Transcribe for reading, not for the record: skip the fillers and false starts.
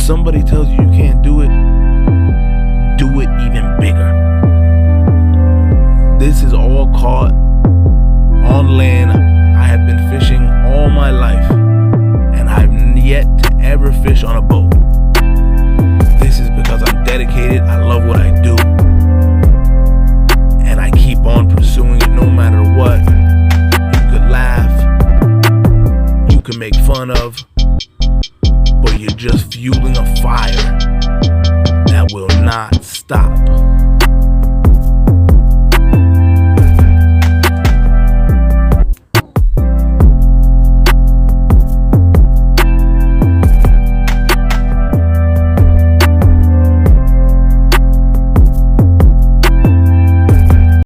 somebody tells you you can't do it, do it even bigger. This is all caught on land. I have been fishing all my life, and I've yet to ever fish on a boat. This is because I'm dedicated, I love what I do, and I keep on pursuing it no matter what. You could laugh, you can make fun of, but you're just fueling a fire that will not stop.